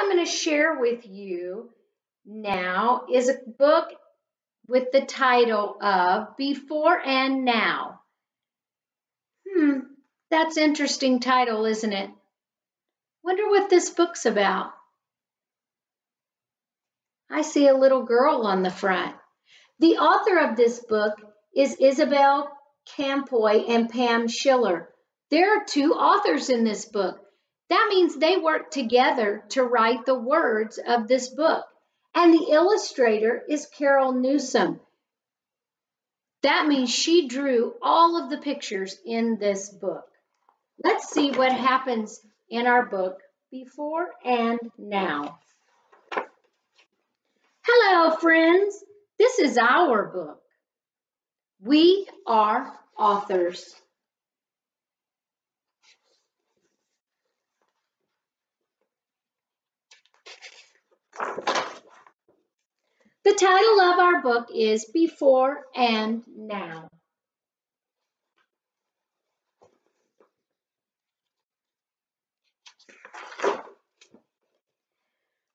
I'm going to share with you now is a book with the title of Before and Now. That's an interesting title, isn't it? Wonder what this book's about. I see a little girl on the front. The author of this book is Isabel Campoy and Pam Schiller. There are two authors in this book. That means they worked together to write the words of this book. And the illustrator is Carol Newsom. That means she drew all of the pictures in this book. Let's see what happens in our book, Before and Now. Hello, friends. This is our book. We are authors. The title of our book is Before and Now.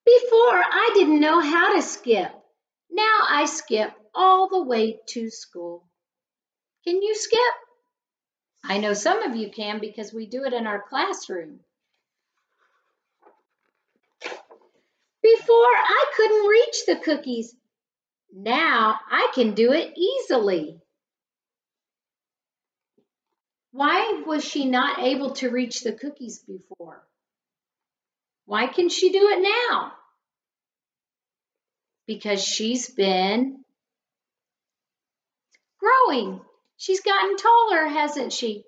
Before, I didn't know how to skip. Now I skip all the way to school. Can you skip? I know some of you can because we do it in our classroom. Before, I couldn't reach the cookies. Now I can do it easily. Why was she not able to reach the cookies before? Why can she do it now? Because she's been growing. She's gotten taller, hasn't she?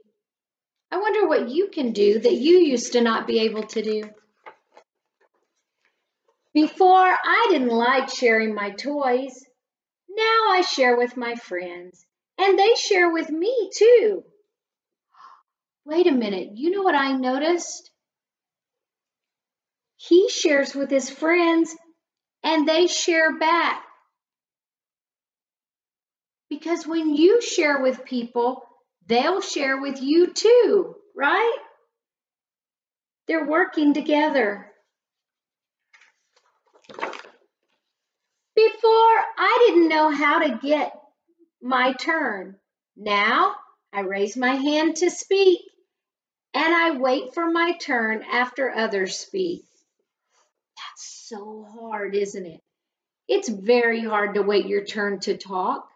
I wonder what you can do that you used to not be able to do. Before, I didn't like sharing my toys. Now I share with my friends, and they share with me too. Wait a minute, you know what I noticed? He shares with his friends, and they share back. Because when you share with people, they'll share with you too, right? They're working together. Before, I didn't know how to get my turn. Now, I raise my hand to speak, and I wait for my turn after others speak. That's so hard, isn't it? It's very hard to wait your turn to talk.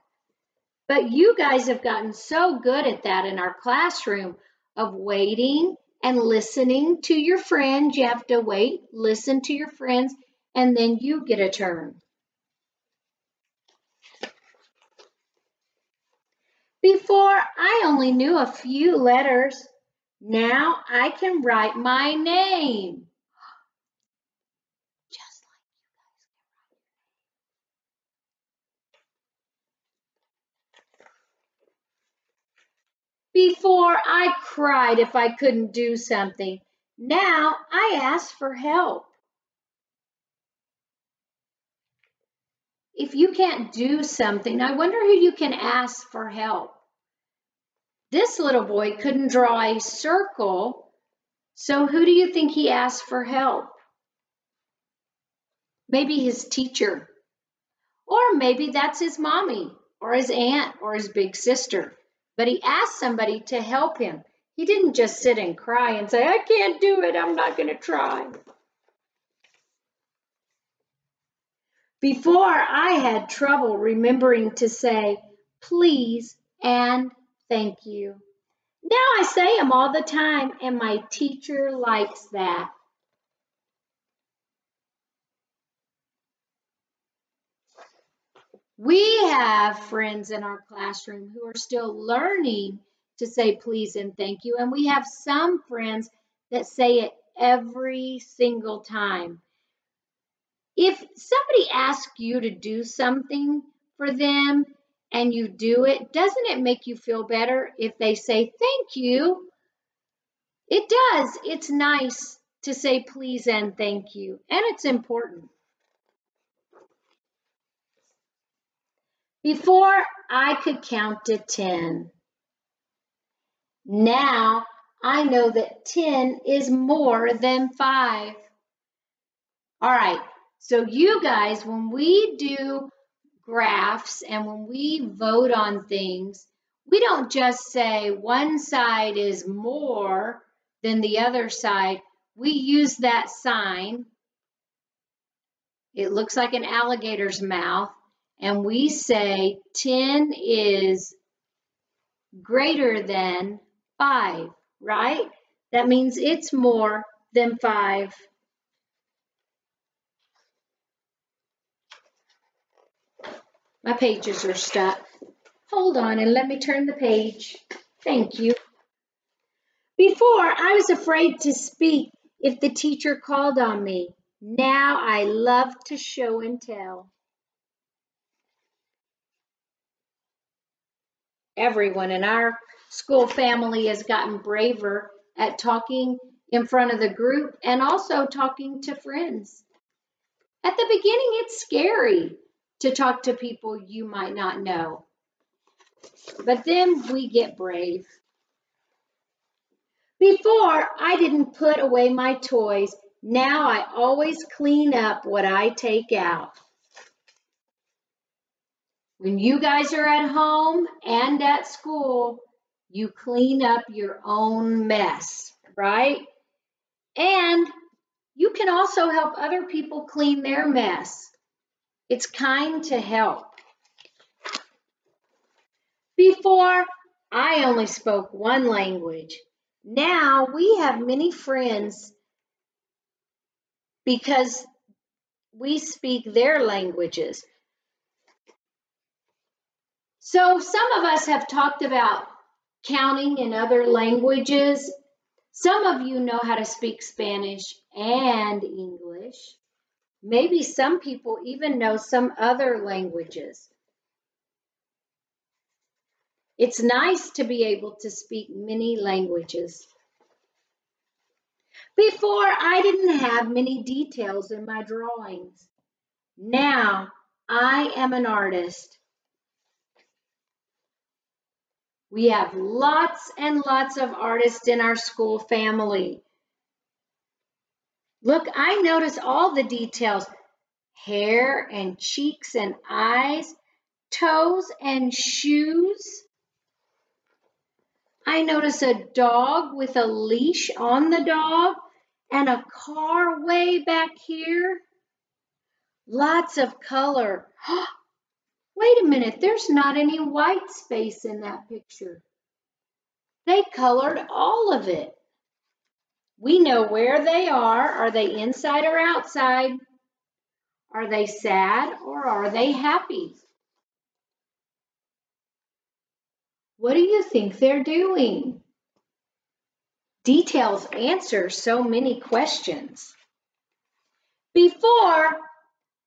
But you guys have gotten so good at that in our classroom of waiting and listening to your friends. You have to wait, listen to your friends, and then you get a turn. Before, I only knew a few letters. Now I can write my name. Just like you guys can write your name. Before, I cried if I couldn't do something. Now I ask for help. If you can't do something, I wonder who you can ask for help. This little boy couldn't draw a circle, so who do you think he asked for help? Maybe his teacher, or maybe that's his mommy, or his aunt, or his big sister. But he asked somebody to help him. He didn't just sit and cry and say, I can't do it, I'm not going to try. Before, I had trouble remembering to say please and thank you. Now I say them all the time, and my teacher likes that. We have friends in our classroom who are still learning to say please and thank you, and we have some friends that say it every single time. If somebody asks you to do something for them and you do it, doesn't it make you feel better if they say thank you? It does. It's nice to say please and thank you, and it's important. Before, I could count to 10. Now, I know that 10 is more than 5. All right, so you guys, when we do graphs and when we vote on things, we don't just say one side is more than the other side. We use that sign. It looks like an alligator's mouth. And we say 10 is greater than 5, right? That means it's more than 5. My pages are stuck. Hold on and let me turn the page. Thank you. Before, I was afraid to speak if the teacher called on me. Now I love to show and tell. Everyone in our school family has gotten braver at talking in front of the group and also talking to friends. At the beginning, it's scary to talk to people you might not know, but then we get brave. Before, I didn't put away my toys. Now I always clean up what I take out. When you guys are at home and at school, you clean up your own mess, right? And you can also help other people clean their mess. It's kind to help. Before, I only spoke one language. Now we have many friends because we speak their languages. So some of us have talked about counting in other languages. Some of you know how to speak Spanish and English. Maybe some people even know some other languages. It's nice to be able to speak many languages. Before, I didn't have many details in my drawings. Now, I am an artist. We have lots and lots of artists in our school family. Look, I notice all the details. Hair and cheeks and eyes, toes and shoes. I notice a dog with a leash on the dog and a car way back here. Lots of color. Wait a minute, there's not any white space in that picture. They colored all of it. We know where they are. Are they inside or outside? Are they sad or are they happy? What do you think they're doing? Details answer so many questions. Before,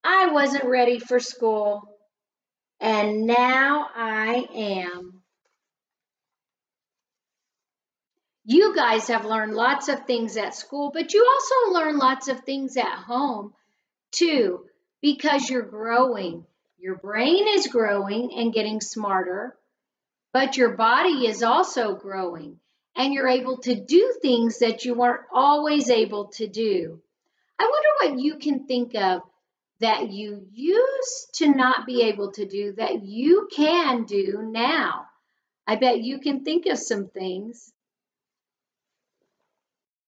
I wasn't ready for school, and now I am. You guys have learned lots of things at school, but you also learn lots of things at home too, because you're growing. Your brain is growing and getting smarter, but your body is also growing, and you're able to do things that you weren't always able to do. I wonder what you can think of that you used to not be able to do that you can do now. I bet you can think of some things.